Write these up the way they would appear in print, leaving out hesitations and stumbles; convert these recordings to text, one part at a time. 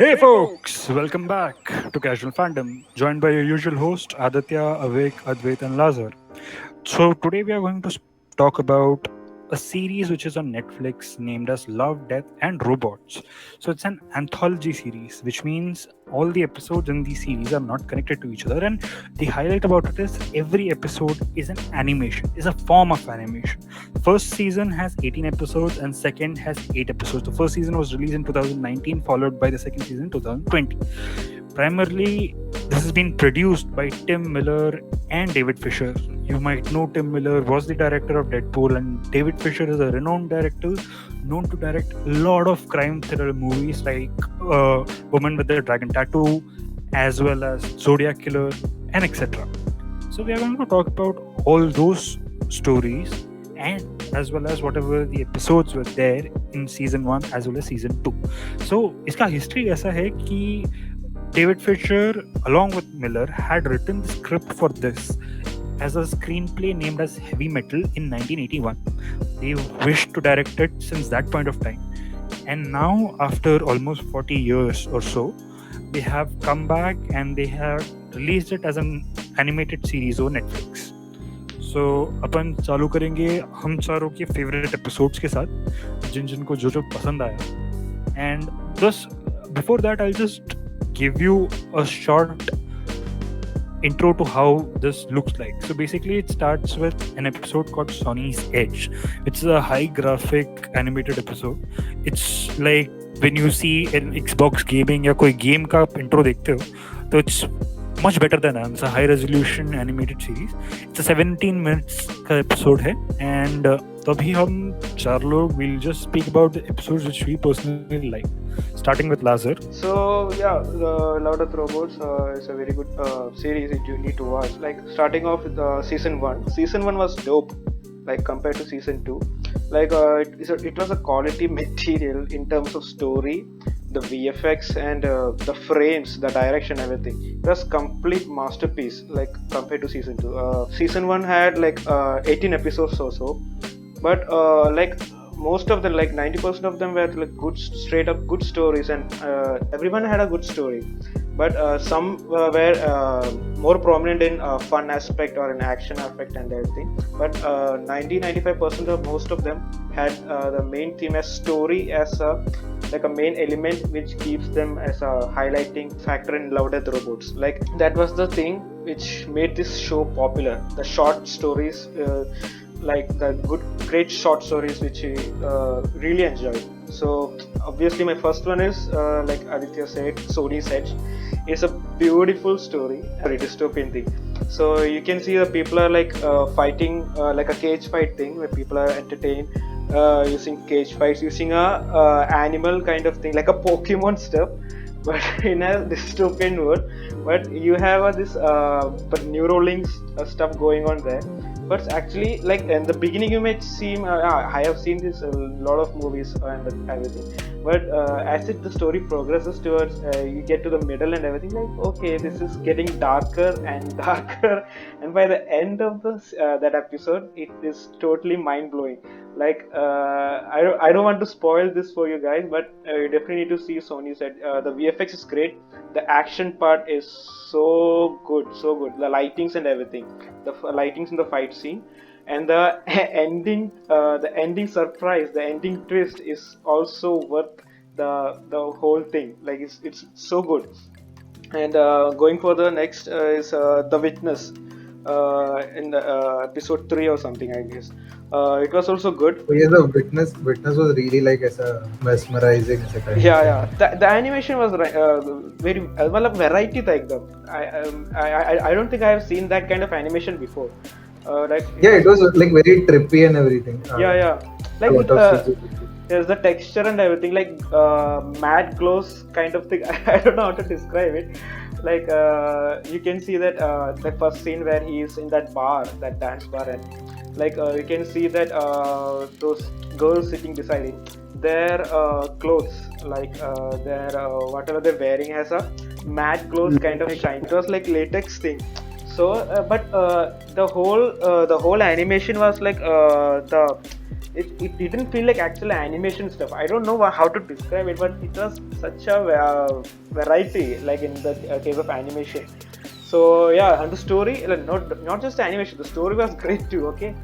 Hey folks, welcome back to Casual Fandom, joined by your usual host Aditya, Avik, Advait, and Lazar. So today we are going to talk about a series which is on Netflix named as Love, Death, and Robots. So it's an anthology series, which means all the episodes in the series are not connected to each other. And the highlight about it is every episode is an animation, is a form of animation. First season has 18 episodes and second has 8 episodes. The first season was released in 2019, followed by the second season in 2020. Primarily, this has been produced by Tim Miller and David Fisher. You might know Tim Miller was the director of Deadpool, and David Fisher is a renowned director known to direct a lot of crime thriller movies like Woman with the Dragon Tattoo, as well as Zodiac Killer, and etc. So, we are going to talk about all those stories and as well as whatever the episodes were there in season 1 as well as season 2. So, इसका history ऐसा है कि David Fisher, along with Miller, had written the script for this as a screenplay named as Heavy Metal in 1981. They wished to direct it since that point of time. And now, after almost 40 years or so, they have come back and they have released it as an animated series on Netflix. So, अपन चालू करेंगे हम चारों के favourite episodes के साथ जिनको जो पसंद आया. And thus, before that, I'll just give you a short intro to how this looks like. So basically it starts with an episode called Sonny's Edge. It's a high graphic animated episode. It's like when you see an Xbox gaming या कोई game का intro देखते हो तो it's much better than that. It's a high resolution animated series. It's a 17 minutes का episode है and तभी हम चार लोग will just speak about the episodes which we personally like. Starting with Lazar. So yeah, Love Death Robots is a very good series that you need to watch. Like starting off with season 1. Season 1 was dope, like compared to season 2. Like it was a quality material in terms of story, the VFX and the frames, the direction, everything. It was complete masterpiece. Like compared to season 2. Season 1 had like 18 episodes or so, but like most of them, like 90% of them were like good, straight up good stories, and everyone had a good story, but some were more prominent in fun aspect or an action aspect and everything, but 90-95% of most of them had the main theme as story as a like a main element which keeps them as a highlighting factor in Love Death Robots. Like that was the thing which made this show popular, the short stories, like the great short stories which we really enjoyed. So obviously my first one is like Aditya said, Sonny's Edge. It's a beautiful story, a very dystopian thing. So you can see the people are like fighting like a cage fight thing where people are entertained using cage fights, using a animal kind of thing like a Pokemon stuff, but in a dystopian world. But you have this but Neuralink stuff going on there. But actually, like in the beginning, you might seem I have seen this a lot of movies and everything. But as the story progresses towards, you get to the middle and everything. Like okay, this is getting darker and darker, and by the end of that episode, it is totally mind blowing. Like I don't want to spoil this for you guys, but you definitely need to see Sony said the VFX is great. The action part is so good. The lightings and everything, the lightings in the fight scene, and the ending surprise, the ending twist is also worth the whole thing. Like it's so good. And going for the next is The Witness in the episode 3 or something, I guess. It was also good. So yes, the witness was really like as a mesmerizing as a kind. Yeah. The animation was very well variety type. I don't think I have seen that kind of animation before. Like yeah, it was like very trippy and everything. Yeah. Like there's the texture and everything, like matte glows kind of thing. I don't know how to describe it. Like you can see that the first scene where he is in that bar, that dance bar, and like you can see that those girls sitting beside him, their clothes, like their whatever they're wearing has a matte glows kind of shine. It was like latex thing. So, but the whole animation was like it didn't feel like actual animation stuff. I don't know how to describe it, but it was such a variety, like in the case of animation. So yeah, and the story, like, not just the animation, the story was great too. Okay,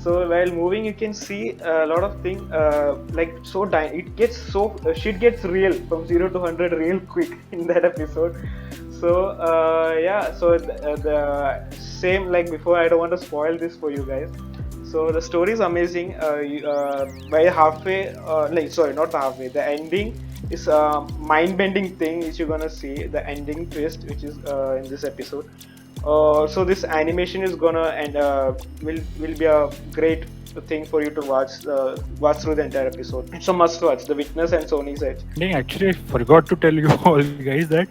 so while moving, you can see a lot of things like it gets shit gets real from 0 to 100 real quick in that episode. So yeah, so the same like before. I don't want to spoil this for you guys. So the story is amazing. By halfway, like sorry, not halfway. The ending is a mind-bending thing which you're gonna see. The ending twist, which is in this episode. So this animation is gonna and will be a great thing for you to watch through the entire episode. It's a must watch. The Witness and Sony's Edge. Actually, I forgot to tell you all guys that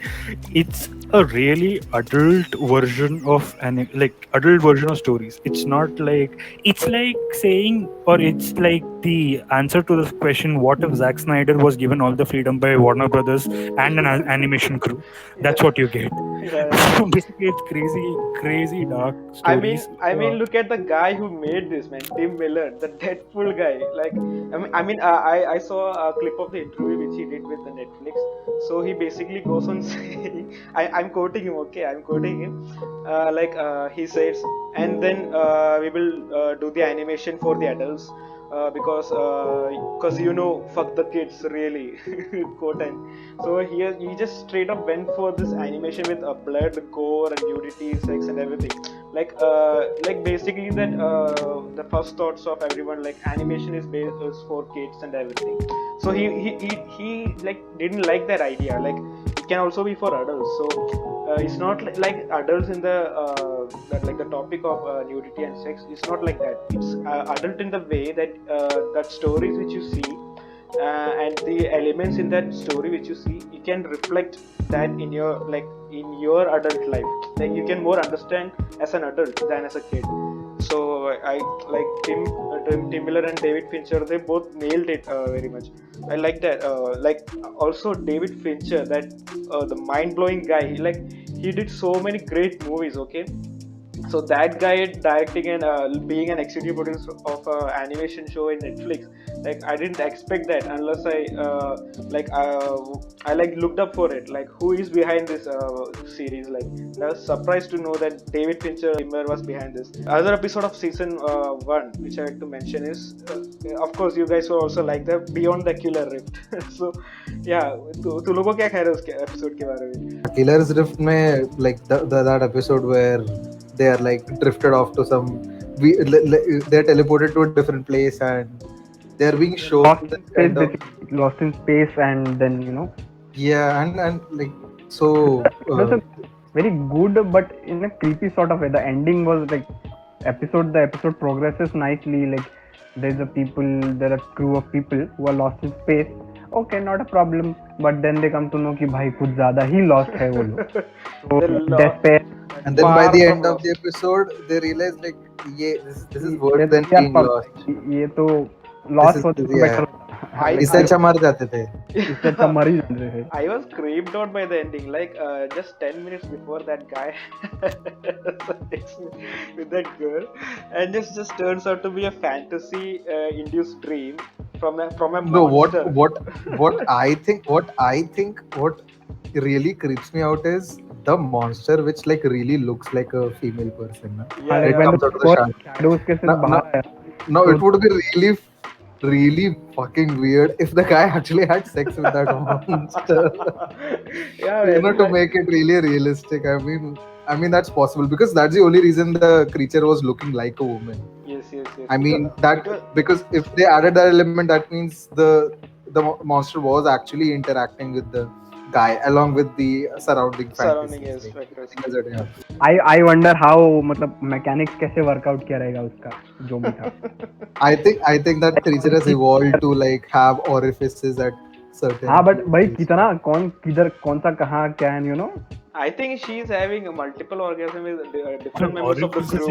it's a really adult version of adult version of stories. It's not like it's like saying, or it's like the answer to the question: what if Zack Snyder was given all the freedom by Warner Brothers and an animation crew? That's what you get. Yeah. So basically, it's crazy dark stories. I mean, look at the guy who made this, man, Tim Miller, the Deadpool guy. Like, I saw a clip of the interview which he did with the Netflix. So he basically goes on saying, I'm quoting him, okay, I'm quoting him. He says, and then we will do the animation for the adults. Because fuck the kids, really, quote. And so he just straight up went for this animation with blood, gore, and nudity, sex, and everything. Like basically that the first thoughts of everyone, like animation is for kids and everything. So he like didn't like that idea. Like it can also be for adults. So it's not like adults in the topic of nudity and sex. It's not like that. It's adult in the way that that stories which you see and the elements in that story which you see, you can reflect that in your adult life. Like you can more understand as an adult than as a kid. So I like Tim Miller and David Fincher. They both nailed it very much. I like that. Like also David Fincher, that the mind-blowing guy. He did so many great movies. Okay, so that guy directing and being an executive producer of an animation show in Netflix, like I didn't expect that unless I looked up for it, like who is behind this series. Like I was surprised to know that David Fincher was behind this. Other episode of season 1 which I like to mention is of course you guys will also like the Beyond the Killer Rift. So yeah, तू लोगों को क्या ख्याल है उसके episode के बारे में? Killer's Rift में like that episode where they are like drifted off to some they're teleported to a different place and they're being shown lost in space and then yeah and like so that's a very good but in a creepy sort of way. The ending was like the episode progresses nicely. Like there are a crew of people who are lost in space. Okay, not a problem, but then they come to know कि भाई कुछ ज़्यादा ही lost है वो लोग. So despair. And then by the end of the episode, they realize like, this is worse than being lost. ये तो lost होते तो better. इससे अच्छा मर जाते थे. इससे अच्छा मर ही जाते थे. I was creeped out by the ending. Like just 10 minutes before that guy with that girl, and it just turns out to be a fantasy induced dream from a monster. No, what I think what really creeps me out is the monster which like really looks like a female person. Yeah, it comes out of the shadow. No, it would be really fucking weird if the guy actually had sex with that monster. Yeah, to make it really realistic. I mean that's possible because that's the only reason the creature was looking like a woman. Yes. I mean because if they added that element, that means the monster was actually interacting with the guy along with the surrounding yes, yeah. I wonder how मतलब mechanics कैसे workout किया रहेगा उसका जो भी था. I think that creature has evolved to like have orifices at certain. हाँ, but भाई कितना कौन किधर कौन सा कहाँ क्या I think she's having multiple orgasms with different members of the crew.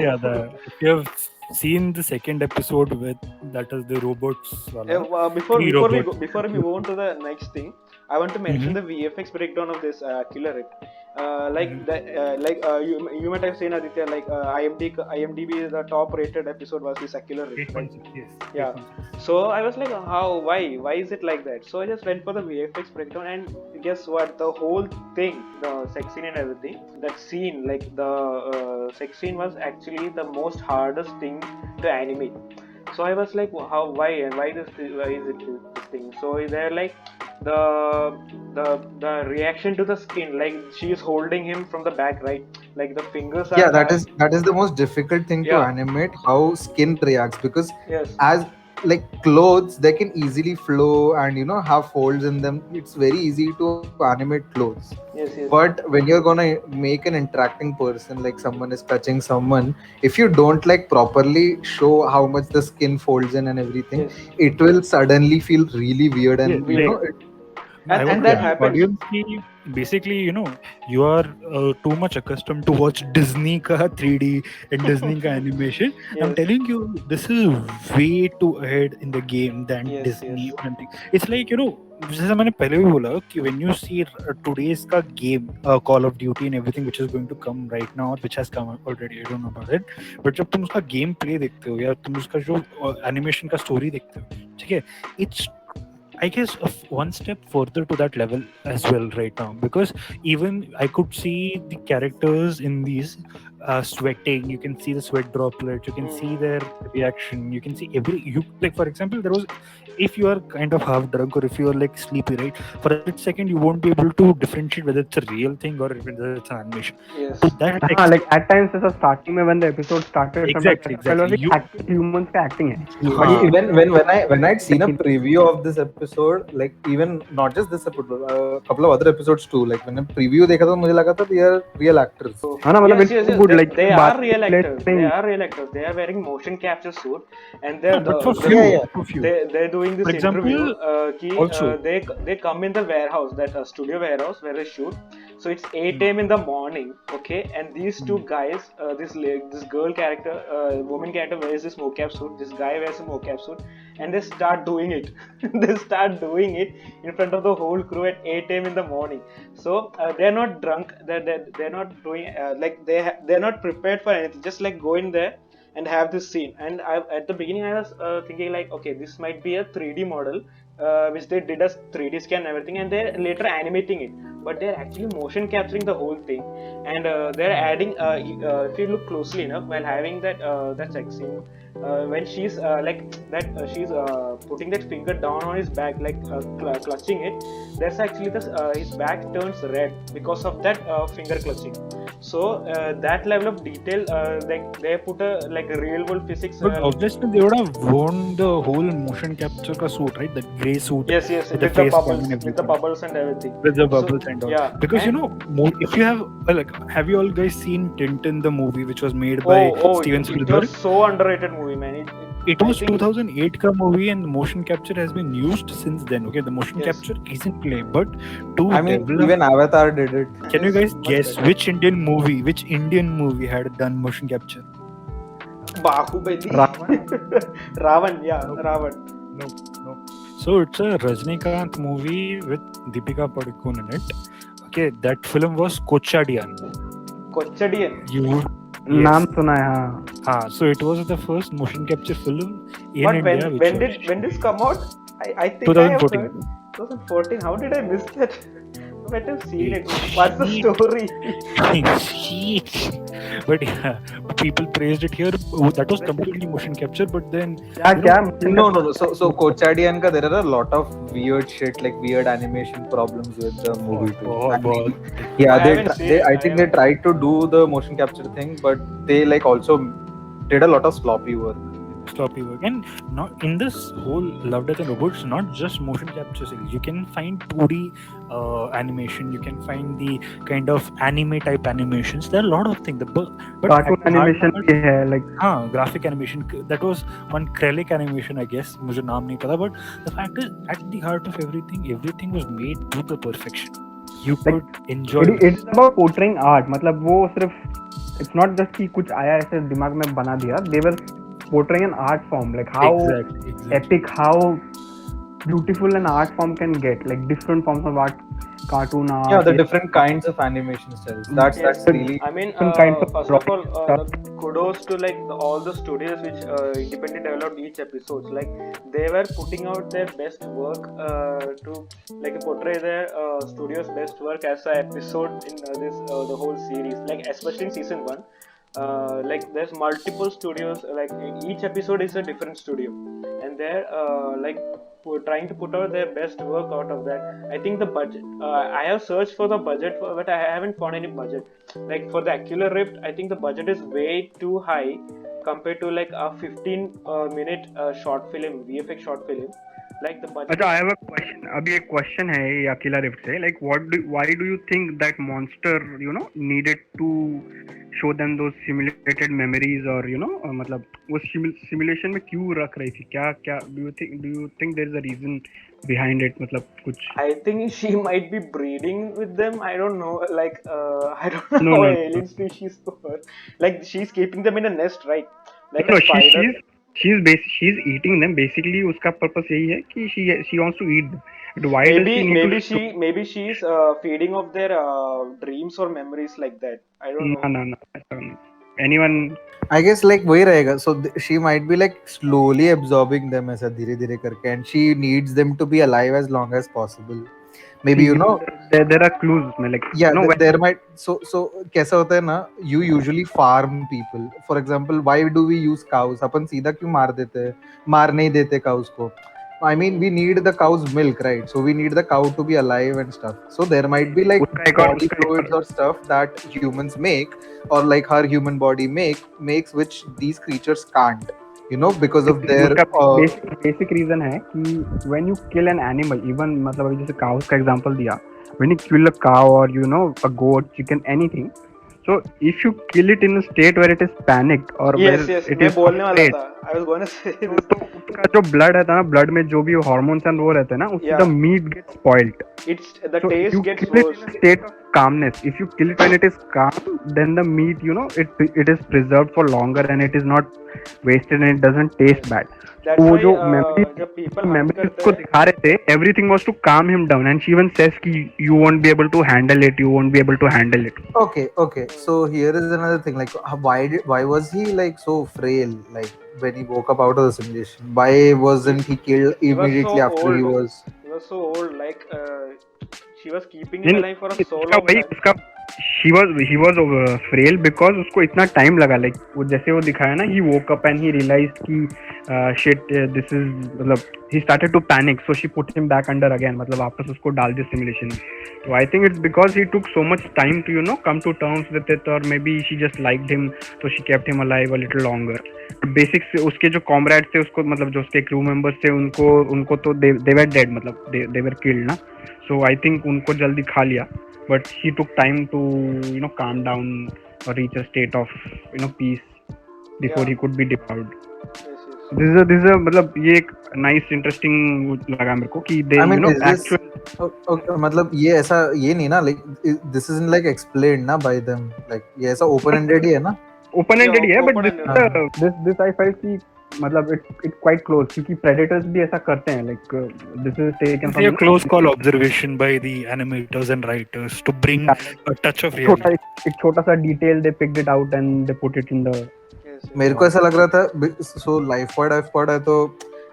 If you have seen the second episode with that is the robots wala, Before three before we robots. go, before we move on to the next thing, I want to mention Mhm. the VFX breakdown of this Killer It. Mhm. You might have seen, Aditya, like IMDb, the top rated episode was this Killer It, right? 8.6, yes, Yeah. 8.6. So I was like, how, why is it like that? So I just went for the VFX breakdown, and guess what? The whole thing, the sex scene and everything, that scene, like the sex scene was actually the most hardest thing to animate. So I was like, how, why, and why is it this thing? So they're like the reaction to the skin, like she is holding him from the back, right? Like the fingers Yeah, are, that is the most difficult thing to yeah, animate, how skin reacts, because yes, as like clothes, they can easily flow and have folds in them. It's very easy to animate clothes. yes, yes, But when you're gonna make an interacting person, like someone is touching someone, if you don't like properly show how much the skin folds in and everything, yes, it will suddenly feel really weird. Yeah, And weird. like I And want to that yeah. tell happens. audience ki basically, you are too much accustomed to watch Disney ka 3D and Disney ka animation. I'm Yes, telling you, this is way too ahead in the game than yes, Disney yes, or anything. It's like, जैसे मैंने पहले भी बोला कि when you see today's का game, Call of Duty and everything which is going to come right now, which has come already, I don't know about it, but जब तुम उसका गेम प्ले देखते हो या तुम उसका जो एनिमेशन का स्टोरी देखते हो, ठीक है, it's I guess one step further to that level as well right now, because even I could see the characters in these sweating. You can see the sweat droplets. You can see mm-hmm. their reaction. You can see you like, for example, there was, if you are kind of half drunk or if you are like sleepy, right? For a split second, you won't be able to differentiate whether it's a real thing or whether it's an animation. To Yes, that हाँ, like extent, at times जैसा starting में when the episode started, sometimes exactly, ऐसा felt exactly. like You, actual humans का acting है. But E- हाँ, even it when I'd seen a like, preview of this episode, like even not just this episode, a couple of other episodes too, like when a preview देखा तो मुझे लगा था they are real actors. so हाँ ना मतलब yes, it's yes, so yes. good. They, Like they बाद are में real realize actors. They नहीं. are real actors. They are wearing motion capture suit, and no, but for the Yeah, few, yeah. for few. they're doing For this interview. example, Ki also. they come in the warehouse, that studio warehouse where they shoot. So it's 8 Hmm, a.m. in the morning, okay, and these two hmm. guys, this girl character, woman character wears this mocap suit. This guy wears a mocap suit, and they start doing it. They start doing it in front of the whole crew at 8 a.m. in the morning. So they're not drunk. They're not doing like they're not prepared for anything. Just like go in there and have this scene. And at the beginning I was thinking like, okay, this might be a 3D model, which they did a 3D scan and everything, and they're later animating it. But they're actually motion capturing the whole thing, and they're adding. If you look closely enough, while having that sex scene, when she's like that, she's putting that finger down on his back, like clutching it. That's actually his back turns red because of that finger clutching. So that level of detail, like they put a like a real world physics. But obviously, they would have worn the whole motion capture ka suit, right? The gray suit Yes, yes, with the face cam and with the everything, bubbles and everything. with the So bubbles and all. yeah, Because and if you have like, have you all guys seen Tintin the movie, which was made by Steven it was Spielberg? so underrated movie, man. It I was think 2008 ka movie, and the motion capture has been used since then. Okay, the motion yes, capture isn't play, but to I mean, develop. even Avatar did it. Can you it's guys much guess better. which Indian movie had done motion capture? Bahubali. Ravan? Ravan, yeah, No, Ravan. no, no. So it's a Rajnikant movie with Deepika Padukone in it. Okay, that film was Kochadian. Kochadian. You नाम yes. सुना है हाँ. So it was the first motion capture film in But India, which was when did this come out? I think I have 2014. heard 2014. How did I miss that? I might have seen it. Shit. What's the story? Shit. But yeah, people praised it here. That was completely motion capture, but then क्या क्या motion No, capture? no, no. So Kochadian ka there are a lot of weird shit, like weird animation problems with the movie too. I mean, yeah, I haven't seen it. I think they tried to do the motion capture thing, but they like also did a lot of sloppy work. sloppy work. And not in this whole Love, Death and Robots, not just motion capture series. You can find 2D animation. You can find the kind of anime type animations. There are a lot of things. But Cartoon at the heart animation of it, भी है like graphic animation. That was one Krellic animation, I guess. मुझे नाम नहीं पता. But the fact is, at the heart of everything was made to the perfection. You Like, could enjoy it. it's about portraying art. मतलब वो सिर्फ it's not just कि कुछ आया ऐसे दिमाग में बना दिया. They were portraying an art form, like how Exactly. epic, how beautiful an art form can get, like different forms of art, cartoon Yeah, art, the different kinds of animation styles. That's Yes, really I mean, different kinds of first of drawing all, and stuff. kudos to like all the studios which independently developed each episodes. Like they were putting out their best work to like portray their studio's best work as a episode in this the whole series. Like especially in season one, like there's multiple studios. Like in each episode is a different studio, and they're like trying to put out their best work out of that. I think the budget. I have searched for the budget, but I haven't found any budget. Like for the Aquila Rift, I think the budget is way too high compared to like a 15 minute short film, VFX short film. Like the budget अच्छा, I is. have a question. अभी एक question है ये अकेला rift से. Like, why do you think that monster, needed to show them those simulated memories, or मतलब वो simulation में क्यों रख रही थी? क्या do you think there is a reason behind it? मतलब कुछ. I think she might be breeding with them. I don't know. Like I don't know No, how no, alien species work. Like she's keeping them in a nest, right? Like a no. spider. She's eating them. Basically, उसका purpose यही है कि she wants to eat them. But why does she need to show? Maybe she's feeding off their dreams or memories like that. I don't know. No. ऐसा नहीं. Anyone. I guess like वही रहेगा. So she might be like slowly absorbing them ऐसा धीरे धीरे करके, and she needs them to be alive as long as possible. Maybe there are clues में, like yeah, when there might so कैसा होता है ना, you usually farm people. For example, why do we use cows? अपन सीधा क्यों मार देते हैं, मार नहीं देते cows को? I mean, we need the cow's milk, right? So we need the cow to be alive and stuff. So there might be like उसका एक और body fluids or stuff that humans make, or like her human body makes, which these creatures can't. Because of their उसका basic reason है कि when you kill an animal, even मतलब अभी जैसे cows का example दिया, when you kill a cow or a goat, chicken, anything, so if you kill it in a state where it is panicked or Yes, where yes. it मैं is बोलने वाला afraid, था. I was going to say तो this. उसका जो blood रहता है ना, blood में जो भी hormones and वो रहते हैं ना, उससे the meat gets spoiled. It's the So taste you gets kill it worse. in a state of calmness. If you kill it when it is calm, then the meat, it is preserved for longer and it is not wasted and it doesn't taste bad. That's वो why जो memories जब people hunt memories करते को हैं. दिखा रहे थे, everything was to calm him down, and she even says कि you won't be able to handle it, you won't be able to handle it. Okay. So here is another thing. Like, why was he like so frail? Like when he woke up out of the simulation, why wasn't he killed He was immediately so after he old. was? He was so old. Like she was keeping नहीं him नहीं, alive for a so उसका long वही time. उसका he was frail because उसको इतना time लगा, like वो जैसे वो दिखाया ना, he woke up and he realized कि shit, this is मतलब he started to panic, so she put him back under again, मतलब वापस उसको डाल दी simulation में. So I think it's because he took so much time to come to terms with it, or maybe she just liked him, so she kept him alive a little longer. Basic से उसके जो comrade थे, उसको मतलब जो उसके crew members थे, उनको तो they were dead, मतलब they were killed ना. So I think उनको जल्दी खा लिया, but he took time to calm down or reach a state of peace before he could be devoured. Yes. This is a मतलब ये एक nice interesting लगा मेरे को कि they I mean, is this actual okay, मतलब ये ऐसा ये नहीं ना, like this isn't like explained ना by them, like ये ऐसा open ended ही है ना. open-ended ही है, but open-ended. this I felt कि मतलब it's quite close, क्योंकि predators भी ऐसा करते हैं, like this is taken It's from a close call observation by the animators and writers to bring a touch of reality. एक छोटा सा detail they picked it out and they put it in the. Yes. मेरे को ऐसा लग रहा था, so life pod है तो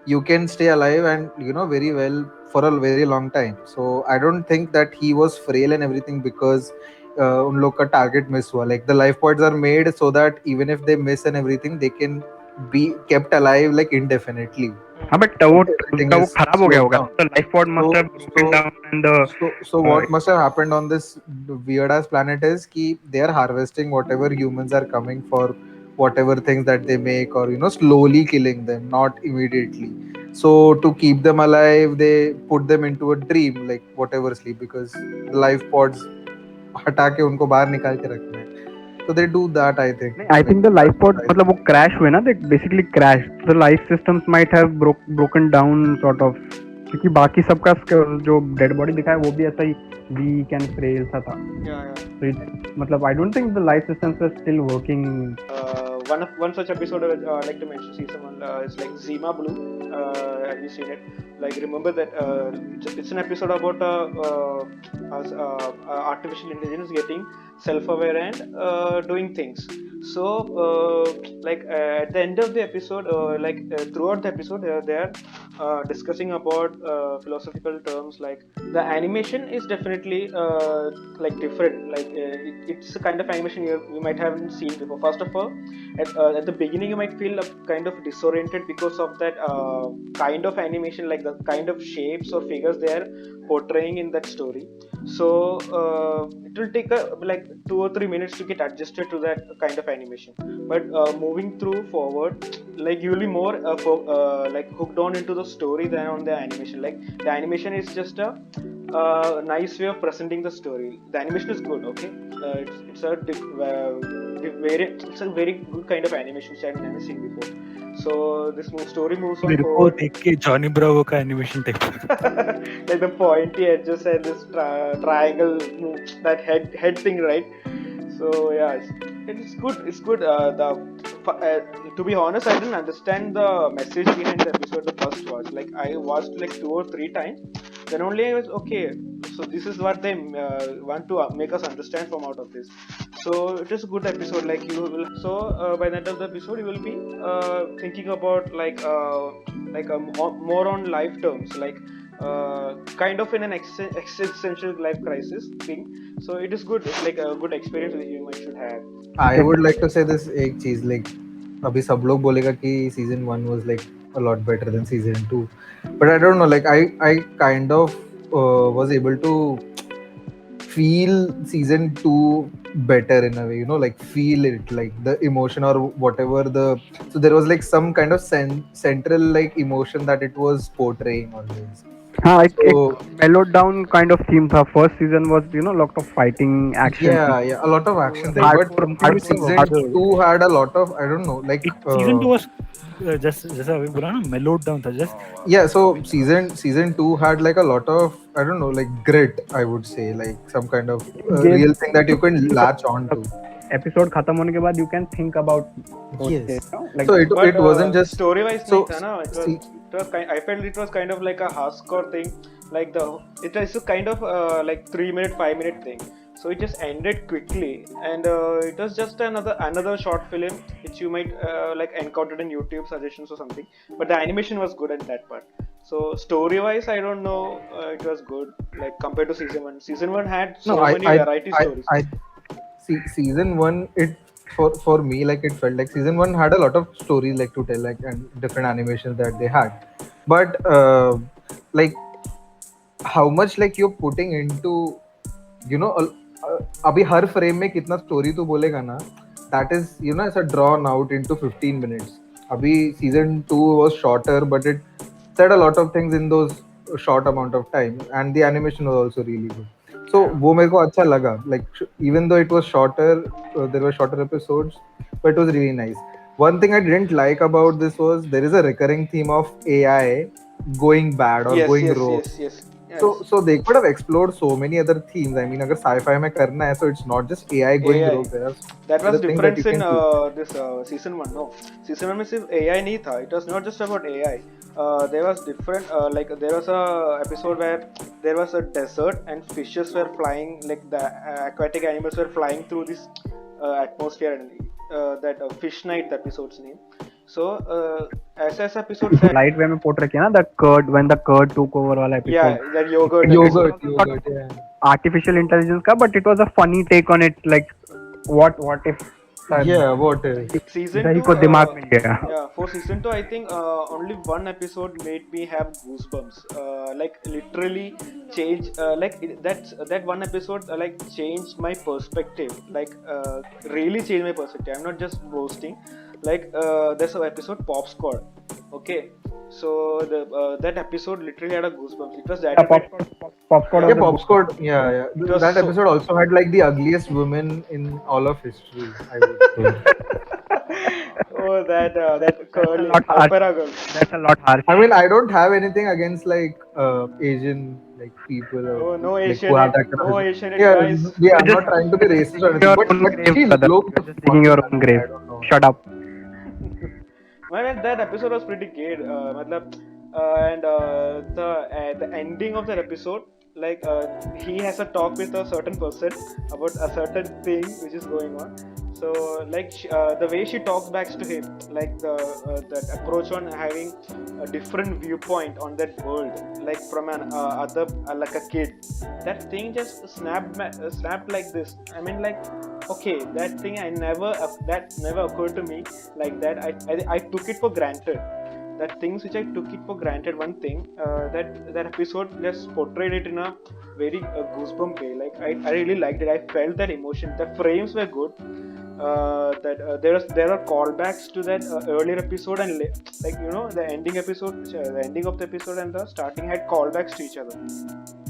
you can stay alive and very well for a very long time. So I don't think that he was frail and everything because उन लोग का target miss हुआ. Like the life pods are made so that even if they miss and everything, they can be kept alive like indefinitely. हाँ, but वो खराब हो गया होगा. The life pod must have broken down and so what must have happened on this weird ass planet is कि they are harvesting whatever humans are coming for, whatever things that they make, or slowly killing them, not immediately. So to keep them alive, they put them into a dream, like whatever sleep, because the life pods हटा के उनको बाहर निकाल के रखना है. So they do that, I think. I think the life pod मतलब वो crash हुए ना, they basically crashed. The life systems might have broken down sort of, क्योंकि बाकी सबका जो dead body दिखा है वो भी ऐसा ही weak and frail सा था. Yeah. So मतलब I don't think the life systems are still working. one such episode I like to mention season one is like Zima Blue. Have you seen it? Like remember that it's an episode about artificial intelligence getting self-aware and doing things. So at the end of the episode, throughout the episode, they are discussing about philosophical terms. Like the animation is definitely different. It's a kind of animation you might haven't seen before. First of all, at the beginning you might feel kind of disoriented because of that kind of animation, like the kind of shapes or figures they are portraying in that story. So it will take like 2 or 3 minutes to get adjusted to that kind of animation. But moving through forward, like you will be more hooked on into the story than on the animation. Like the animation is just a nice way of presenting the story. The animation is good, okay. It's a very good kind of animation which I've never seen before. So this story moves on मेरे को forward. देख के Johnny Bravo का animation type Like the pointy edges and this triangle, that head thing, right? So yeah, it's good. It's good. To be honest, I didn't understand the message behind the episode the first watch. Like I watched like 2 or 3 times. Then only I was okay. So this is what they want to make us understand from out of this. So it is a good episode. Like you will. So by the end of the episode, you will be thinking about more on life terms, like kind of in an existential life crisis thing. So it is good. It's like a good experience that you should have. I would like to say this एक चीज, like अभी सब लोग बोलेगा कि season 1 was like a lot better than season 2, but I don't know, like I kind of was able to feel season 2 better in a way, you know, like feel it, like the emotion or whatever so there was like some kind of central like emotion that it was portraying always. एक So mellowed down kind of theme था. First season was, you know, lot of fighting, action. yeah, a lot of action thing, but Hardcore season 2 had a lot of, I don't know, like season 2 was just जैसा अभी बोला ना mellowed down था just yeah, so season 2 had like a lot of, I don't know, like grit, I would say, like some kind of real thing that you can latch on to. Episode खत्म होने के बाद you can think about those Yes. things, you know? Like, So it wasn't just story wise. so It was kind. I felt it was kind of like a hardcore thing. Like it is a kind of like 3 minute, 5 minute thing. So it just ended quickly, and it was just another short film which you might like encountered in YouTube suggestions or something. But the animation was good at that part. So story wise, I don't know. It was good like compared to season 1. Season 1 had so many variety stories. I see season 1, it for me, like it felt like season 1 had a lot of stories like to tell, like, and different animations that they had, but like how much like you're putting into, you know, अभी हर frame में कितना story तू बोलेगा ना, that is, you know, it's a drawn out into 15 minutes. अभी season 2 was shorter, but it said a lot of things in those short amount of time, and the animation was also really good. So वो मेरे को अच्छा लगा, like even though it was shorter, there were shorter episodes, but it was really nice. One thing I didn't like about this was there is a recurring theme of AI going bad or going rogue. Yes. So they could have explored so many other themes. I mean, अगर sci-fi में करना है, so it's not just AI going AI. rogue. There are That was other things that difference you in can do. this season 1. No, season 1 में सिर्फ AI नहीं था. It was not just about AI. There was different like there was a episode where there was a desert and fishes were flying, like the aquatic animals were flying through this atmosphere, and that fish night, the episode's name. So as episode said, light way में pot रखी है ना, that curd, when the curd took over वाला episode. yeah, that yogurt. Yogurt, yeah. Artificial intelligence का, but it was a funny take on it. Like what if Yeah, what is? Season दही 2, को दिमाग मिल गया. yeah, for season 2 I think only one episode made me have goosebumps, like literally change that one episode like changed my perspective, like really changed my perspective. I'm not just boasting. Like there's an episode Pop Squad, okay, so that episode literally had a goosebumps. It was that Pop Squad. Yeah, Pop Squad. Yeah. was That so- episode also had like the ugliest woman in all of history, I would say. oh that curly lot harsh. opera girl. That's a lot harsh. I mean, I don't have anything against like Asian like people or Oh, no like, Asian, who have that kind no of- Asian Yeah, guys. I'm not trying to be racist or anything, Your but own grave, she brother. looked You're just digging your own fucking grave. ugly, I don't know. Shut up. I mean, that episode was pretty good. And the ending of that episode, like he has a talk with a certain person about a certain thing which is going on. So like the way she talks back to him, like that approach on having a different viewpoint on that world, like from an other like a kid, that thing just snapped like this. I mean, like, okay, that thing that never occurred to me like that. I took it for granted. That things which I took it for granted. One thing that episode just portrayed it in a very goosebump way. Like I really liked it. I felt that emotion. The frames were good. That there are callbacks to that earlier episode, and like, you know, the ending episode, the ending of the episode and the starting had callbacks to each other.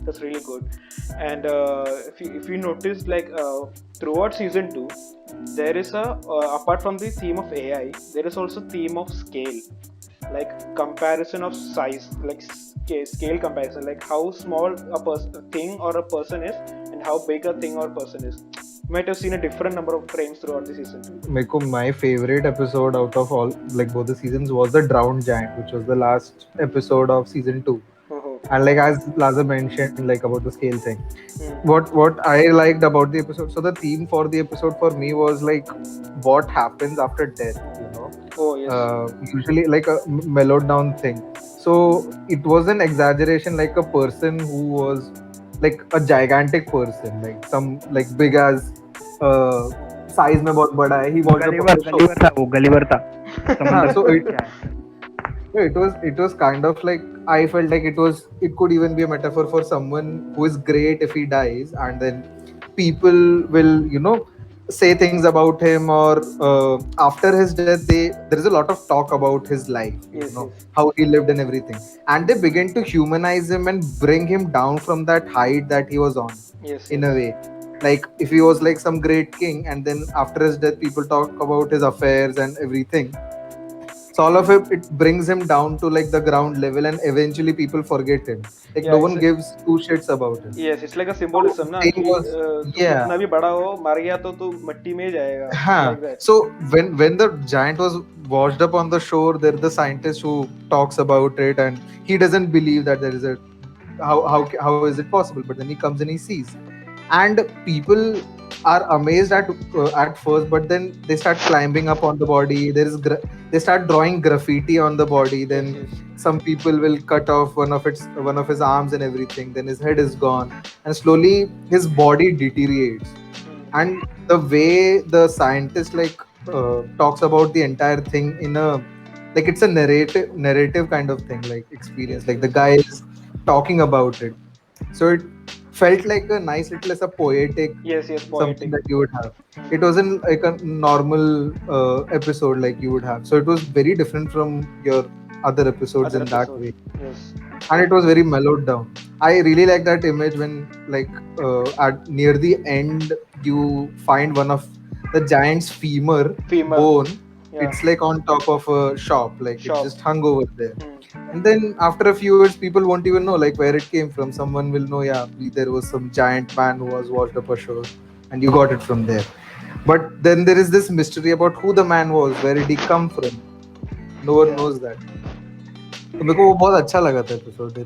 That's really good. And if you notice, like throughout season 2, there is a apart from the theme of AI, there is also theme of scale, like comparison of size, like scale comparison, like how small a thing or a person is and how big a thing or person is. You might have seen a different number of frames throughout the season 2. Meko, my favorite episode out of all, like both the seasons, was the Drowned Giant, which was the last episode of season 2. Oh, And like as Laza mentioned, like about the scale thing, hmm. what I liked about the episode, so the theme for the episode for me was like what happens after death, you know. Oh, yes. Usually like a mellowed down thing. So it was an exaggeration, like a person who was like a gigantic person, like some like big as size में बहुत बड़ा है. He was Gulliver था वो, Gulliver था. हाँ, so it was kind of like, I felt like it could even be a metaphor for someone who is great if he dies, and then people will, you know, say things about him, or after his death there is a lot of talk about his life, you Yes, know, yes. how he lived and everything, and they begin to humanize him and bring him down from that height that he was on, Yes, in a yes. way. Like if he was like some great king, and then after his death people talk about his affairs and everything, so all of it brings him down to like the ground level, and eventually people forget him. Like Yeah, no one gives two shits about him. yes, it's like a So symbolism, na, thing कि was, तू yeah. कितना भी बड़ा हो, मर गया तो तू मिट्टी में ही जाएगा, Huh. like that. So when the giant was washed up on the shore, there the scientist who talks about it, and he doesn't believe that there is a how is it possible? But then he comes and he sees, and people are amazed at first, but then they start climbing up on the body. They start drawing graffiti on the body. Then Yes, yes. some people will cut off one of his arms and everything. Then his head is gone, and slowly his body deteriorates. Hmm. And the way the scientist like talks about the entire thing in a, like it's a narrative kind of thing, like experience, Yes, like the yes. guy is talking about it, so it felt like a nice little as a poetic Yes, yes, something poetic. that you would have. Hmm. It wasn't like a normal episode like you would have, so it was very different from your other episodes Other in that episode. way, Yes. and it was very mellowed down. I really like that image when like at near the end you find one of the giant's femur Femur. bone. Yeah. It's like on top of a shop, like Shop. it just hung over there. Hmm. And then after a few years, people won't even know like where it came from. Someone will know, yeah, there was some giant man who was washed up ashore, and you got it from there. But then there is this mystery about who the man was, where did he come from? No one Yeah. knows that. तो मेरे को वो बहुत अच्छा लगा था episode.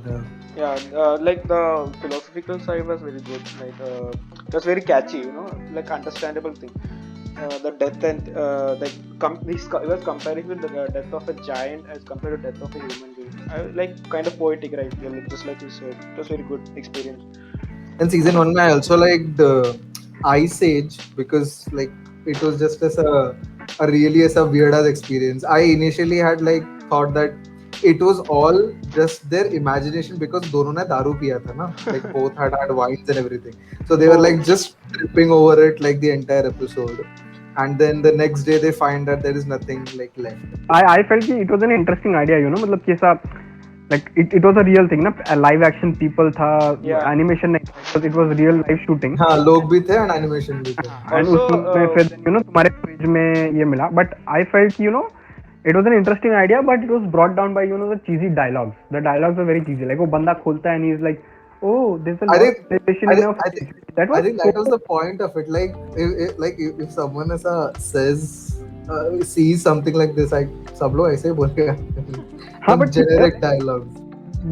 Yeah, like the philosophical side was very good. Like it was very catchy, you know, like understandable thing. The death and he was comparing with the death of a giant as compared to death of a human being. Like kind of poetic, right? Yeah, like, just like you said, it was very good experience. And season 1, I also liked Ice Age because like it was just as a really as a weird ass experience. I initially had like thought that it was all just their imagination because दोनों ने दारू पिया था ना, like both had wines and everything, so they were like just tripping over it like the entire episode, and then the next day they find that there is nothing like left. I felt कि it was an interesting idea, you know, मतलब कि ऐसा like it was a real thing ना, live action people था, Yeah. animation नहीं, it was real live shooting. हाँ, लोग भी थे and animation भी थे. And Also, उसमें फिर you know तुम्हारे पेज में ये मिला, but I felt you know it was an interesting idea, but it was brought down by you know the cheesy dialogues. The dialogues are very cheesy. Like वो बंदा खोलता है and he's like, oh, there's a I lot think- of relation in your face. That was I think that was the point of it. Like, if someone says sees something like this, I सब लोग ऐसे ही बोल के हाँ some but generic dialogues.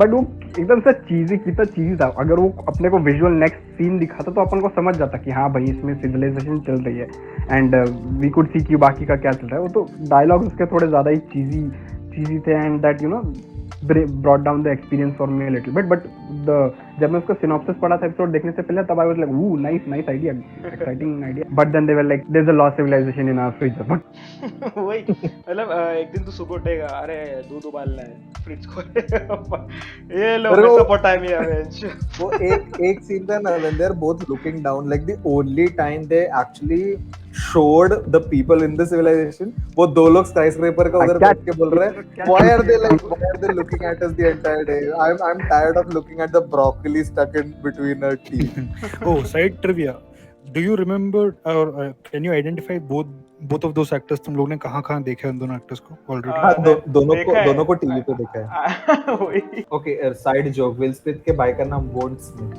But वो एकदम से चीजी कितना चीजी था. अगर वो अपने को विजुअल नेक्स्ट सीन दिखाता तो अपन को समझ जाता कि हाँ भाई इसमें सिविलाइजेशन चल रही है एंड वी कुड सी कि बाकी का क्या चल रहा है. वो तो डायलॉग उसके थोड़े ज्यादा ही चीजी चीजी थे and that brought down the experience for me a little bit. But the जब मैं उसका synopsis पढ़ा था एपिसोड देखने से पहले, तब I was like, ooh, nice idea, exciting idea. But then they were like, there's a lost civilization in our fridge. But वही मतलब एक दिन तो सुबह उठेगा, अरे दूध उबालना है, फ्रिज खोलेगा, ये लो मेरे को- मेसोपोटामिया बेंच. वो एक सीन था ना when they're both looking down, like the only time they actually showed the people in the civilization, वो दो लोग skyscraper का उधर बैठ के बोल रहे हैं, why are they looking at us the entire day? I'm tired of looking at the broccoli stuck in between our teeth. Oh, side trivia. Do you remember or can you identify both of those actors? तुम लोग ने कहाँ देखा उन दोनों actors को already? हाँ, दोनों देखा है. को टीवी पे देखा है. वही. Okay, side joke, Will Smith के भाई का नाम Won't Smith.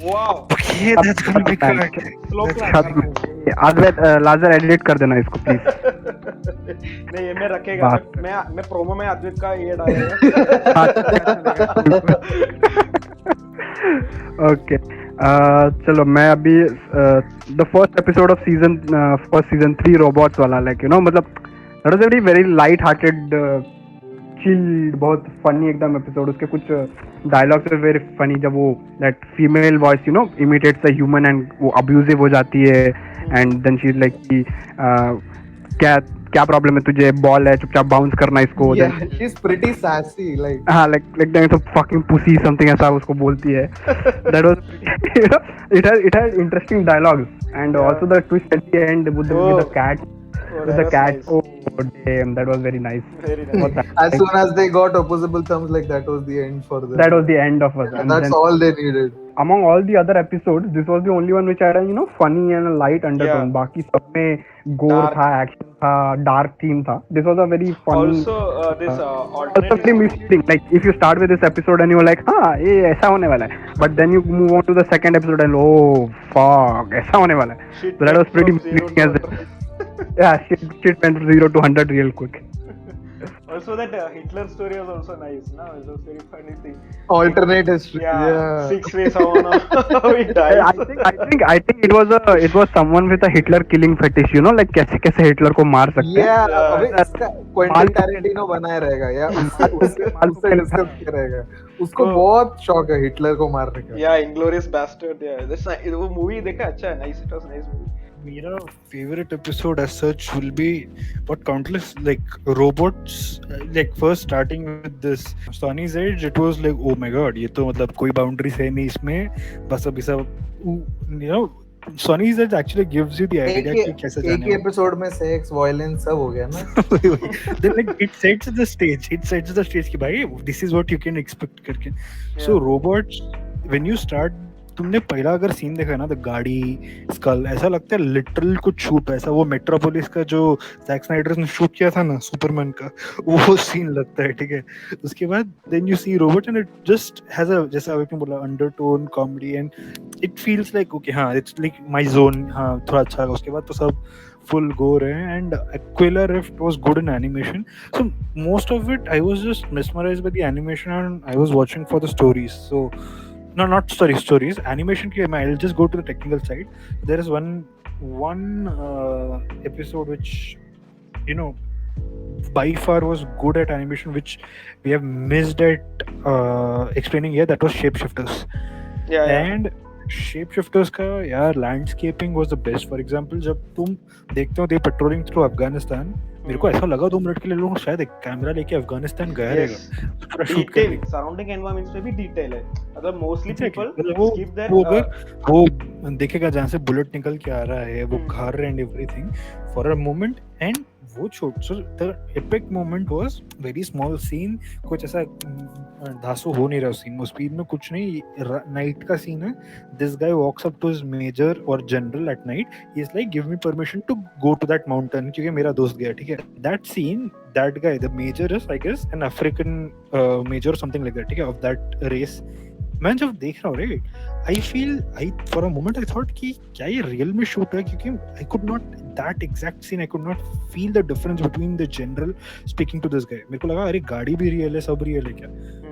Wow. Okay, that's gonna be correct. Slow That's- clap. Advait लाजर एडिट कर देना इसको प्लीज. नहीं ये मैं रखेगा, बात. मैं प्रोमो में अद्वैत का ये डालूंगा. ओके चलो मैं अभी the first episode of season 3 robots वाला, लाइक मतलब that was a very light hearted chill, बहुत फनी एकदम एपिसोड. उसके कुछ डायलॉग्स वेरी फनी, जब वो that female voice imitates the human and वो अब्यूजिव हो जाती है and then she is like कि क्या प्रॉब्लम है तुझे, बॉल है चुपचाप बाउंस करना इसको. Yeah, she's pretty sassy, like. हाँ like that fucking pussy something ऐसा उसको बोलती है. That was it had interesting dialogues and also the twist at the end with the cat. With the cat. Nice. Oh damn, that was very nice. Very nice. As soon as they got opposable thumbs, like that was the end for them. That was the end of us. And that's all they needed. Among all the other episodes, this was the only one which had a funny and a light undertone. Yeah. बाकी सब में gore था, action था, dark theme था. This was a very funny. Also this also alternate very misleading. Like if you start with this episode and you're like, हाँ ये ऐसा होने वाला है, but then you move on to the second episode and oh fuck ऐसा होने वाला है. shit So that was pretty from zero misleading as to well. Yeah, shit went from 0 to 100 real quick. Also that Hitler story was also nice, no? It was very funny thing. Alternate history. Yeah. 6 ways how he dies. I think it was someone with a Hitler killing fetish, like कैसे Hitler को मार सकते हैं. Yeah, Yeah. अबे इसका Quentin Tarantino बनाए रहेगा या उससे discuss किया रहेगा. उसको Oh. बहुत शौक है हिटलर को मारने का. Yeah, Inglourious Bastard. Yeah, that's nice. वो movie देखा, अच्छा है, nice. It was nice movie. मेरा favorite episode as such will be what countless like robots like first starting with this Sonny's Edge. It was like oh my god, ये तो मतलब कोई boundaries है नहीं इसमें, बस अभी सब Sonny's Edge actually gives you the idea कि कैसे एक जाने ही एपिसोड में सेक्स वायलेंस सब हो गया ना. then like it sets the stage कि भाई this is what you can expect करके. So robots when you start, तुमने पहला अगर सीन देखा है ना, द गाड़ी स्कल, ऐसा लगता है लिटरल कुछ शूट, ऐसा वो मेट्रोपोलिस का जो जैक स्नाइडर ने शूट किया था ना सुपरमैन का, वो सीन लगता है. ठीक है, उसके बाद then you see robot and it just has a, जैसा आपने बोला, undertone comedy and it feels like okay हाँ इट्स लाइक माय जोन. हाँ थोड़ा अच्छा लगा. उसके बाद तो सब full gore and Aquila Rift was good in animation, so most of it I was just mesmerized by the animation and I was watching for the stories. So no, not stories, animation ki I'll just go to the technical side. There is one episode which by far was good at animation, which we have missed at explaining here. That was Shapeshifters. Yeah. And Shapeshifters का यार landscaping was the best. For example जब तुम देखते हो दे patrolling through Afghanistan, मेरे को ऐसा लगा 2 मिनट के लिए लोग शायद एक कैमरा लेके अफगानिस्तान गया रहेगा पूरा शूट करने. सराउंडिंग एनवायरनमेंट्स में भी डिटेल है. अगर मोस्टली पीपल वो स्किप दैट, वो देखेगा जहाँ से बुलेट निकल के आ रहा है, वो घर and everything for a moment, and वो छोड़. So the epic moment was very small scene. कुछ ऐसा धांसू हो नहीं रहा सीन, वो स्पीड में कुछ नहीं. नाइट का सीन है. This guy walks up to his major और general at night. He is like give me permission to go to that mountain, क्योंकि मेरा दोस्त गया. ठीक है, that scene, that guy, the major is I guess an African major something like that. ठीक है, of that race. मैं जब देख रहा हूँ right I for a moment I thought कि क्या ये रियल में शूट है, क्योंकि I could not that exact scene I could not feel the difference between the general speaking to this guy. मेरे को लगा अरे गाड़ी भी रियल है, सब रियल है क्या.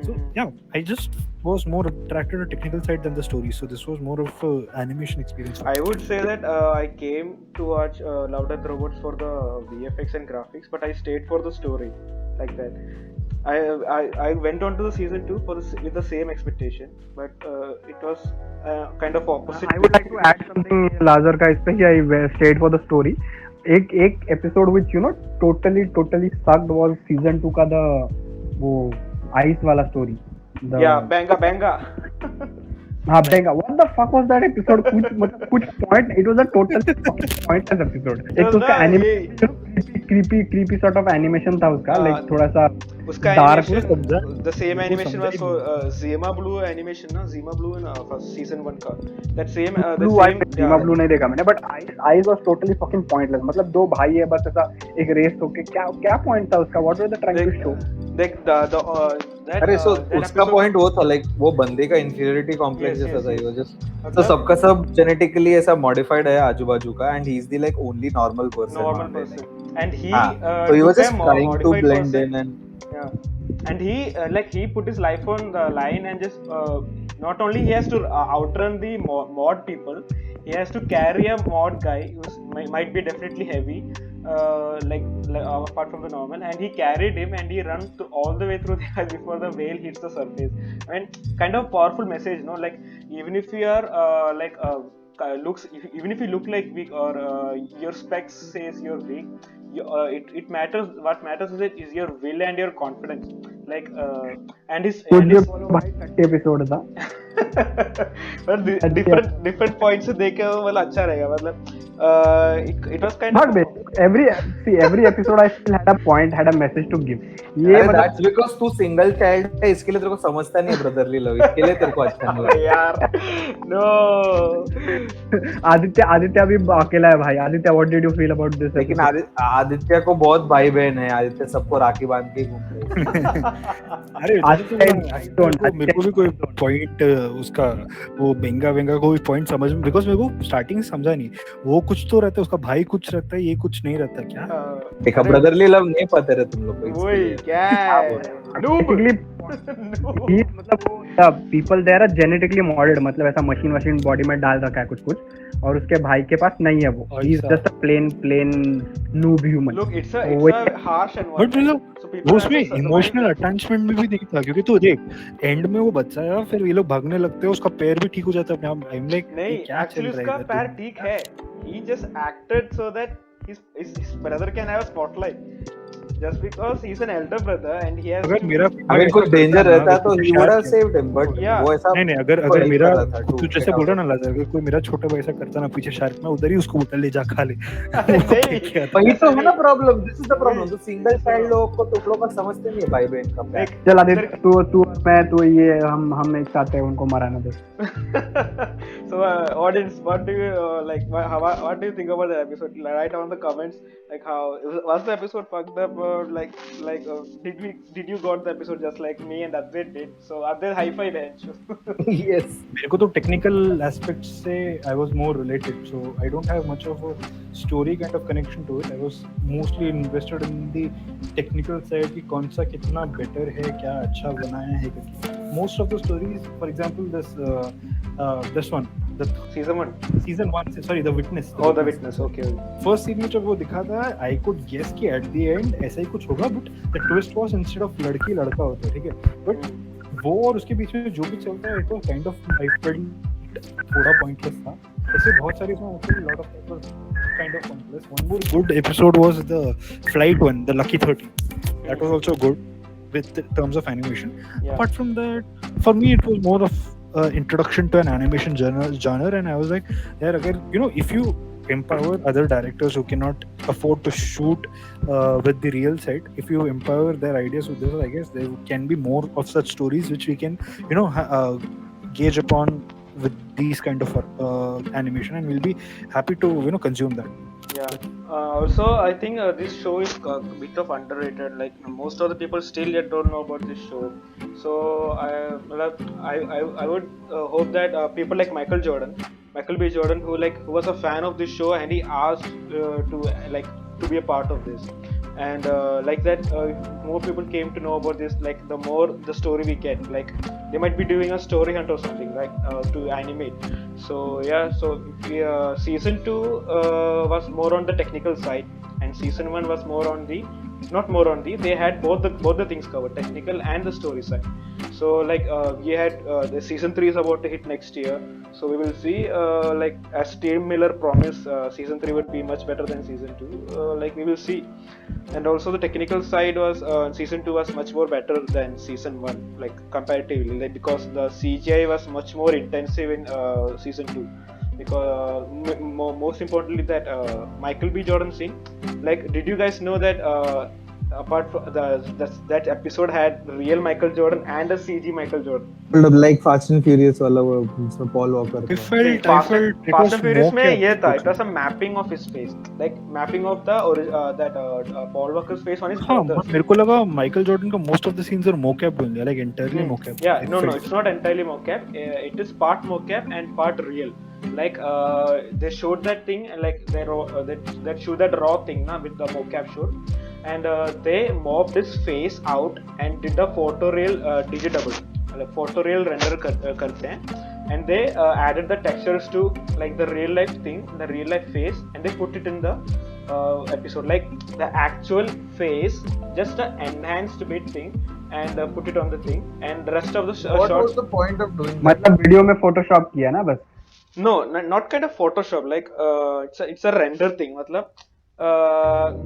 So yeah, I just was more attracted to the technical side than the story. So this was more of a animation experience. I would say that I came to watch Love Death Robots for the VFX and graphics, but I stayed for the story, like that. I went on to the season 2 with the same expectation, but it was kind of opposite. I would like to add something Lazar का इस पे कि I stayed for the story. एक episode which you know totally sucked was season 2 का the वो ice वाला story. Yeah, Banga. हाँ बेंगा. What the fuck was that episode? कुछ point. It was a totally pointless episode. एक तो उसका animation creepy sort of animation था उसका, like थोड़ा सा उसका dark. The same animation was for Zima Blue animation ना, Zima Blue in first season 1 का. That same Zima Blue नहीं देखा मैंने, but Ice was totally fucking pointless. मतलब दो भाई है बस ऐसा एक रेस होके क्या point था उसका? What were they trying to show? अरे सो उसका पॉइंट वो था लाइक वो बंदे का इंफीरियरिटी कॉम्प्लेक्स जैसा था. वो जस्ट तो सबका सब जेनेटिकली ऐसा मॉडिफाइड है आजू बाजू का, and he is the like only normal person and he so he was just trying to blend in and he put his life on the line and just not only he has to outrun the mod people, he has to carry a mod guy who might be definitely heavy, apart from the normal, and he carried him and he ran all the way through the ice before the whale hits the surface. I mean, kind of powerful message, no? Like even if you are even if you look like weak or your specs says you're weak, it matters. What matters is your will and your confidence. Like and his episode था. different points से देखे मतलब अच्छा रहेगा. मतलब it was kind of every episode I still had a point, had a message to give. ये मतलब that's because तू single child है, इसके लिए तेरे को समझता नहीं है brotherly love, इसके लिए तेरे को अच्छा नहीं लगता यार. No. आदित्य अभी अकेला है भाई. Aditya, what did you feel about this? लेकिन आदित्य को बहुत भाई बहन है. आदित्य सबको राखी बांध के घूम रहे. अरे मेरे को भी कोई पॉइंट उसका वो बेंगा को भी पॉइंट समझ में, बिकॉज मेरे को स्टार्टिंग समझा नहीं. वो कुछ तो रहता है, उसका भाई कुछ रहता है, ये कुछ नहीं रहता क्या. देखा ब्रदरली लव नहीं पता रहे तुम लोग को. वही क्या मतलब वो पीपल देयर आर जेनेटिकली मॉडेल्ड, मतलब ऐसा मशीन बॉडी में डाल रखा है कुछ, और उसके भाई के पास नहीं है. वो he is just a plain noob human. Look it's a harsh environment. वो उसमें इमोशनल अटैचमेंट में भी नहीं था, क्योंकि तू देख एंड में वो बच्चा है, फिर ये लोग भागने लगते हैं, उसका पैर भी ठीक हो जाता है अपने आप. आई एम लाइक नहीं, एक्चुअली उसका पैर ठीक है. he just acted so that his brother can have a spotlight. Just because he's an elder brother and he has. अगर कोई डेंजर रहता तो he would have saved him, but वो ऐसा नहीं अगर मेरा तू जैसे बोल रहा ना लाजर, अगर कोई मेरा छोटा भाई ऐसा करता ना पीछे शार्क में, उधर ही उसको उतर ले जा खा ले. वही तो है ना problem. This is the problem. तो सिंगल चाइल्ड लोग को तुम लोग समझते नहीं है भाई बहन का प्यार. चल आदित्य तू मैं तो ये हम एक साथ है, उनको मराना दे. So audience, what do you what do you think about the episode? Write down in the comments like how was the episode fucked up, or did you got the episode just like me and Advait did? So Advait high five है. Yes. मेरे को तो technical aspects से I was more related, so I don't have much of a story kind of connection to it. I was mostly invested in the technical side कि कौन सा कितना better है, क्या अच्छा बनाया है. Most of the stories, for example, this one, the season 1, sorry, The Witness. The Witness. Okay. First scene में जब वो दिखा था, I could guess कि at the end ऐसा ही कुछ होगा, but the twist was instead of लड़की लड़का होता है, ठीक है. But वो और उसके बीच में जो भी चलता है, it was kind of I felt थोड़ा pointless था. ऐसे बहुत सारे इसमें होते हैं, lot of it was kind of pointless. One more good episode was the flight one, the Lucky 30. That was also good with terms of animation. Yeah. Apart from that, for me it was more of introduction to an animation genre, and I was like, yeah, again, if you empower other directors who cannot afford to shoot with the real side, if you empower their ideas with this, I guess there can be more of such stories which we can gauge upon with these kind of animation, and we'll be happy to consume that. Yeah. Also, I think this show is a bit of underrated. Like most of the people still yet don't know about this show. So I would hope that people like Michael B. Jordan, who was a fan of this show, and he asked to be a part of this. And like that, if more people came to know about this, like the more the story we get, like they might be doing a story hunt or something, like to animate. So yeah, so season two was more on the technical side, and season one was more on the not more on the they had both the things covered, technical and the story side. So like we had the season three is about to hit next year, so we will see like as Steve Miller promised, season three would be much better than season two. Like we will see. And also the technical side was season 2 was much more better than season 1, like comparatively, like, because the CGI was much more intensive in season 2, because most importantly that Michael B. Jordan scene, like, did you guys know that apart from that episode had real Michael Jordan and a CG Michael Jordan? like Fast and Furious वाला वो जिसमें Paul Walker I था. See, felt I felt it Fast was and Furious में ये mocap था, it was totally. a mapping of his face, like mapping of the Paul Walker's face on his हाँ, brother's. मेरे को लगा Michael Jordan का most of the scenes are mocap बन गया, like entirely mocap. Yeah, I no, felt. it's not entirely mocap. It is part mocap and part real. Like they showed that thing, like that show that raw thing, na, with the mocap shoot, and they mobbed his face out and did a photoreal digitable, like photoreal render करते हैं, and they added the textures to like the real life thing, the real life face, and they put it in the episode, like the actual face, just an enhanced bit thing, and put it on the thing, and the rest of the What shots. was the point of doing that? मतलब video में Photoshop किया ना बस. No, not kind of Photoshop. Like it's a render thing. मतलब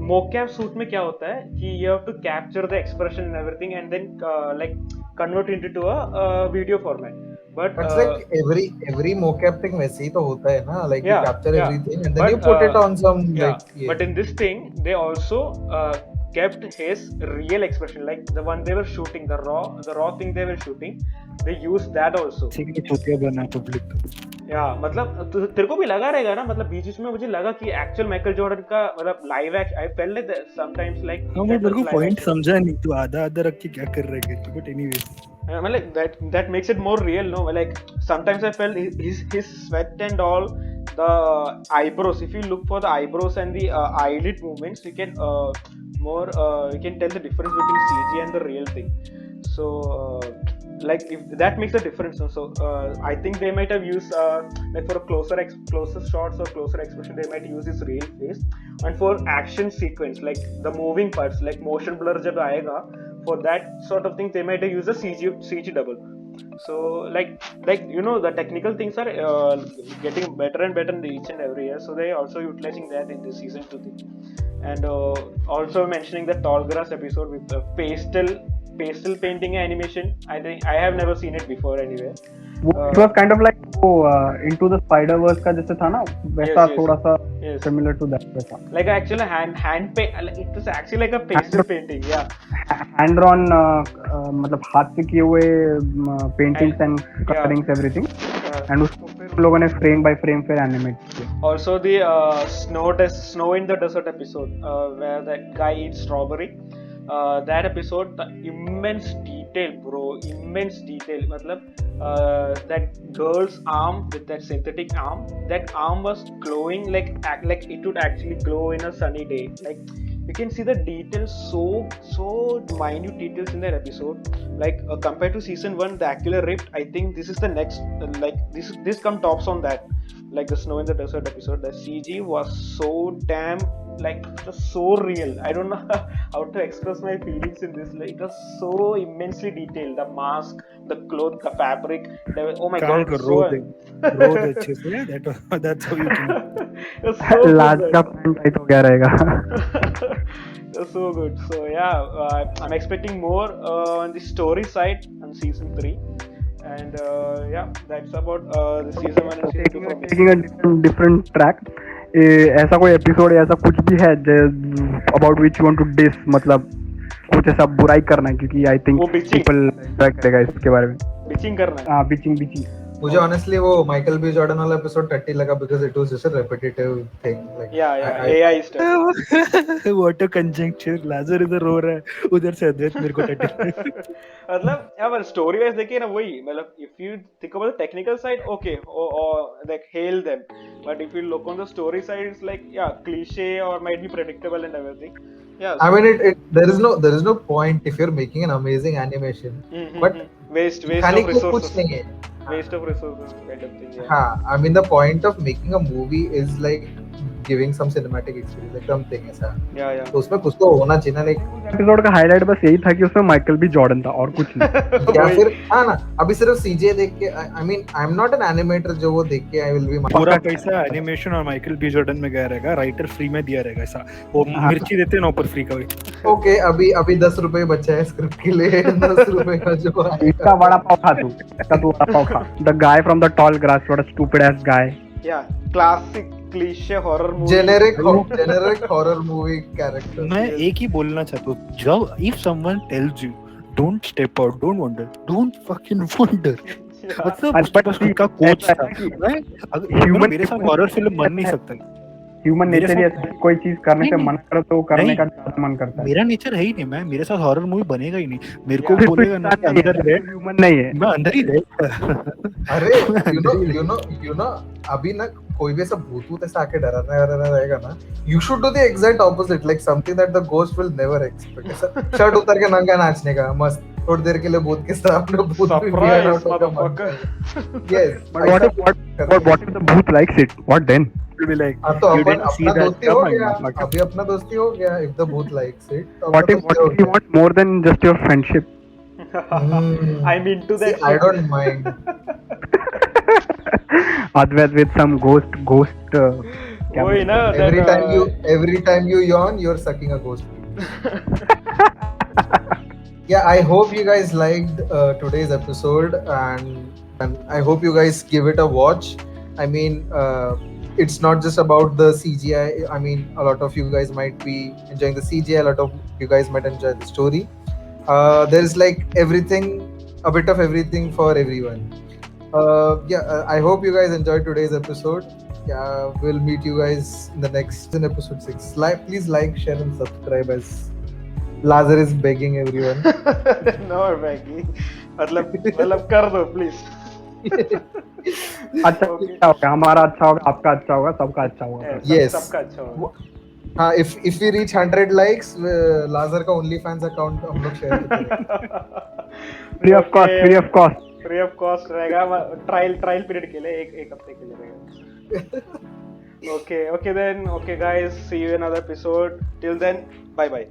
mocap shoot में क्या होता है कि you have to capture the expression and everything, and then like convert it into a video format. But It's like every mocap thing वैसे ही तो होता है ना, like you yeah, capture yeah. everything and then But, you put it on some yeah. like But in this thing, they also kept his real expression, like the one they were shooting, the raw thing they were shooting. They used that also. किसी की चूतिया बना public का. या मतलब तेरे को भी लगा रहेगा ना, मतलब बीच में मुझे लगा कि एक्चुअल माइकल जॉर्डन का मतलब live act I felt like sometimes like हाँ, मेरे को पॉइंट समझा नहीं, तू आधा आधा रख के क्या कर रहा है करके, but anyways like that makes it more real, no? Like sometimes I felt his sweat and all, the eyebrows, if you look for the eyebrows and the eyelid movements, you can you can tell the difference between CG and the real thing. So like if that makes a difference, no? So I think they might have used like for a closer shots or closer expression, they might use his real face, and for action sequence, like the moving parts, like motion blur jab aayega, for that sort of thing they might have used a CG double. So like you know, the technical things are getting better and better in each and every year, so they also utilizing that in the season 2 thing. And also mentioning the tall grass episode with the pastel painting animation, I think I have never seen it before anywhere. It was kind of like वो into the Spider-Verse का जैसे था ना, वैसा yes. थोड़ा सा Yes. similar to that वैसा. Like actually hand paint, it was actually like a pastel painting, yeah. Hand drawn मतलब हाथ से किए हुए paintings and colorings everything. And उसको फिर उन लोगों ने frame by frame फिर animate किया. Also the snow in the desert episode, where that guy eats strawberry. That episode, the immense detail, bro, immense detail. मतलब that girl's arm with that synthetic arm, that arm was glowing like it would actually glow in a sunny day. Like you can see the details, so minute details in that episode. Like compared to season 1, the Aquila Rift, I think this is the next like this come tops on that. Like the snow in the desert episode, the CG was so damn, like just so real. I don't know how to express my feelings in this. Like it was so immensely detailed. The mask, the cloth, the fabric. Oh my god! रो दे अच्छे से. Yeah, that's how you can. It was so लाज good. का point type हो गया रहेगा. It was so good. So yeah, I'm expecting more on the story side on season 3. And yeah, that's about the season 1 and season 2 for me. Taking a different track. ऐसा कोई episode ऐसा कुछ भी है about which you want to diss, मतलब कुछ ऐसा बुराई करना है, क्योंकि आई थिंक वो bitching. people enjoy करेगा इसके बारे में. Bitching करना है. हाँ, bitching. मुझे honestly वो Michael B. Jordan वाला episode 30 लगा because it was just a repetitive thing. Like Yeah, I AI stuff. What a conjecture. Lazar इधर रो रहा है, उधर से अद्वैत मेरे को टट्टी. मतलब यार स्टोरी वाइज देखिए ना वही मतलब if you think about the technical side okay or like hail them, but if you look on the story side it's like yeah cliche or might be predictable and everything. Yeah, I so mean it there is no point if you're making an amazing animation, but waste दिखाने of के लिए कुछ resources, नहीं है. waste of resources kind of thing. Yeah. हाँ, I mean the point of making a movie is like giving some cinematic experience, like something ऐसा. Yeah. तो उसमें कुछ तो होना चाहिए ना, like एपिसोड का हाईलाइट बस यही था कि उसमें माइकल बी जॉर्डन था और कुछ नहीं. या वही. फिर हाँ ना, अभी सिर्फ सीजे देख के I mean I'm not an animator जो वो देख के I will be पूरा पैसा एनिमेशन और माइकल बी जॉर्डन में गया रहेगा, राइटर फ्री में दिया रहेगा ऐसा. वो मिर्ची देते हैं ना ऊपर फ्री का. ओके. अभी 10 रुपए बचा है स्क्रिप्ट के लिए. 10 रुपए का जो इसका वड़ा पाव खा तू, इसका तू वड़ा पाव खा. The guy from the tall grass, what a stupid S guy. Yeah, classic cliche horror movie. Generic horror movie character. मैं एक ही बोलना चाहता हूँ, जब if someone tells you don't step out, don't wander, don't fucking wander. मतलब उसके पास खुद का कोच था. मैं अगर मेरे साथ हॉरर फिल्म बन नहीं सकता. ह्यूमन मेरे नेचर साथ- है, कोई चीज करने से नहीं, मना करो तो करने नहीं। का ज्यादा मन करता है. मेरा नेचर है ही नहीं. मैं मेरे साथ हॉरर मूवी बनेगा ही नहीं. मेरे को Yeah. बोलेगा ना कि अंदर रह, ह्यूमन नहीं है. मैं अंदर ही रह. अरे you know अभी ना कोई भी ऐसा भूत ऐसा आके डराना रहेगा ना, you should do the exact opposite, like something that the ghost will never expect. ऐसा शर्ट उतार के नंगा नाचने का मस्त थोड़ी देर के लिए भूत के सामने भूत भी Surprise, weird out होगा motherfucker. मस्त. Yes. But what if the bhoot likes it? What then? Will be like, हाँ, तो you अपन didn't see अपना that दोस्ती हो coming, गया. motherfucker. अभी अपना दोस्ती हो गया. If the booth likes it, तो What अपना if दोस्ती हो he गया. wants more than just your friendship? I'm into that. See, I don't mind. Advait with some ghost. वही ना Every time you yawn, you're sucking a ghost. Yeah, I hope you guys liked today's episode, and I hope you guys give it a watch. I mean, it's not just about the CGI. I mean, a lot of you guys might be enjoying the CGI. A lot of you guys might enjoy the story. There's like everything, a bit of everything for everyone. I hope you guys enjoyed today's episode. Yeah, we'll meet you guys in the next in episode 6. Please like, share, and subscribe as Lazar is begging everyone. No begging. मतलब कर दो please. अच्छा होगा, हमारा अच्छा होगा, आपका अच्छा होगा, सबका अच्छा होगा. Yes. सबका अच्छा होगा. हाँ, if we reach 100 likes, Lazar का OnlyFans account हम लोग share करेंगे. Free of cost. Free of cost रहेगा. ट्रायल पीरियड के लिए एक हफ्ते के लिए रहेगा. Okay then, guys, see you in another episode. Till then, bye.